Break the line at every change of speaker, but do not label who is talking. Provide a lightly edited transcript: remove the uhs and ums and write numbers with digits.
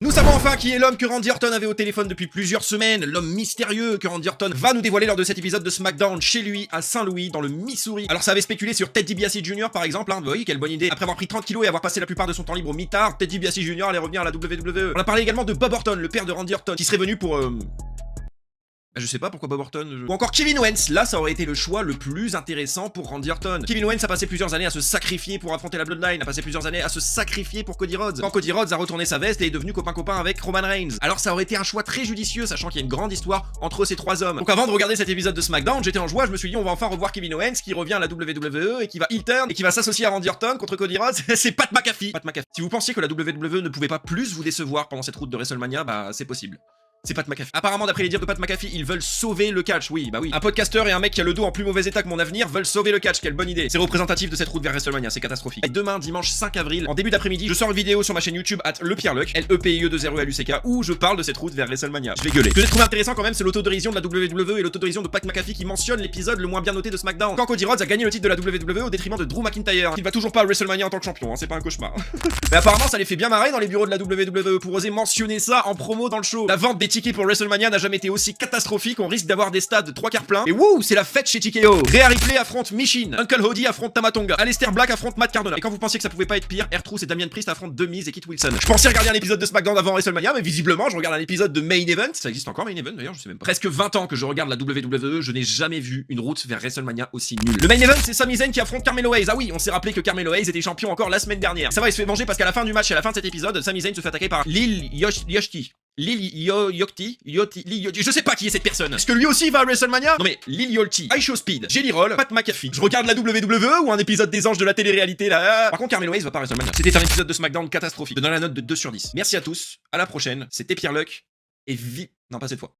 Nous savons enfin qui est l'homme que Randy Orton avait au téléphone depuis plusieurs semaines, l'homme mystérieux que Randy Orton va nous dévoiler lors de cet épisode de SmackDown chez lui à Saint-Louis dans le Missouri. Alors ça avait spéculé sur Ted DiBiase Jr. par exemple, hein, oui, quelle bonne idée. Après avoir pris 30 kilos et avoir passé la plupart de son temps libre au mitard, Ted DiBiase Jr. allait revenir à la WWE. On a parlé également de Bob Orton, le père de Randy Orton, qui serait venu pour je sais pas pourquoi Bob Orton. Ou encore Kevin Owens, là ça aurait été le choix le plus intéressant pour Randy Orton. Kevin Owens a passé plusieurs années à se sacrifier pour affronter la Bloodline, a passé plusieurs années à se sacrifier pour Cody Rhodes. Quand Cody Rhodes a retourné sa veste et est devenu copain-copain avec Roman Reigns. Alors ça aurait été un choix très judicieux, sachant qu'il y a une grande histoire entre ces trois hommes. Donc avant de regarder cet épisode de SmackDown, j'étais en joie, je me suis dit on va enfin revoir Kevin Owens qui revient à la WWE et qui va heel turn et qui va s'associer à Randy Orton contre Cody Rhodes. C'est Pat McAfee. Si vous pensiez que la WWE ne pouvait pas plus vous décevoir pendant cette route de WrestleMania, bah c'est possible. C'est Pat McAfee. Apparemment, d'après les dires de Pat McAfee, ils veulent sauver le catch. Oui, bah oui. Un podcasteur et un mec qui a le dos en plus mauvais état que mon avenir veulent sauver le catch. Quelle bonne idée. C'est représentatif de cette route vers WrestleMania. C'est catastrophique. Et demain, dimanche 5 avril, en début d'après-midi, je sors une vidéo sur ma chaîne YouTube @lepierreluc, LEPIE20LUCK, où je parle de cette route vers WrestleMania. Je vais gueuler. Ce que j'ai trouvé intéressant quand même, c'est l'autodérision de la WWE et l'autodérision de Pat McAfee qui mentionne l'épisode le moins bien noté de SmackDown. Quand Cody Rhodes a gagné le titre de la WWE au détriment de Drew McIntyre, qui ne va toujours pas à WrestleMania en tant que champion. Hein, c'est pas un cauchemar. Mais apparemment, ça les fait bien marrer dans les bureaux de la WWE pour oser mentionner ça en promo dans le show. La vente des tickets pour WrestleMania n'a jamais été aussi catastrophique, on risque d'avoir des stades 3/4 pleins. Et wouh, c'est la fête chez TKO. Rhea Ripley affronte Michin, Uncle Howdy affronte Tamatonga, Aleister Black affronte Matt Cardona. Et quand vous pensiez que ça pouvait pas être pire, R-Truth et Damien Priest affrontent The Miz et Kit Wilson. Je pensais regarder un épisode de SmackDown avant WrestleMania, mais visiblement je regarde un épisode de Main Event. Ça existe encore Main Event d'ailleurs, je sais même pas. Presque 20 ans que je regarde la WWE, je n'ai jamais vu une route vers WrestleMania aussi nulle. Le Main Event, c'est Sami Zayn qui affronte Carmelo Hayes. Ah oui, on s'est rappelé que Carmelo Hayes était champion encore la semaine dernière. Ça va, il se fait manger parce qu'à la fin du match et à la fin de cet épisode, Sami Zayn se fait attaquer par Lil Yoshki. Je sais pas qui est cette personne. Est-ce que lui aussi va à WrestleMania? Non mais Lil Yachty, Show Speed, Jelly Roll, Pat McAfee. Je regarde la WWE ou un épisode des anges de la télé-réalité là? Par contre, Carmelo Hayes va pas à WrestleMania. C'était un épisode de SmackDown catastrophique. Je donne la note de 2/10. Merci à tous. À la prochaine. C'était Pierre Luc et non pas cette fois.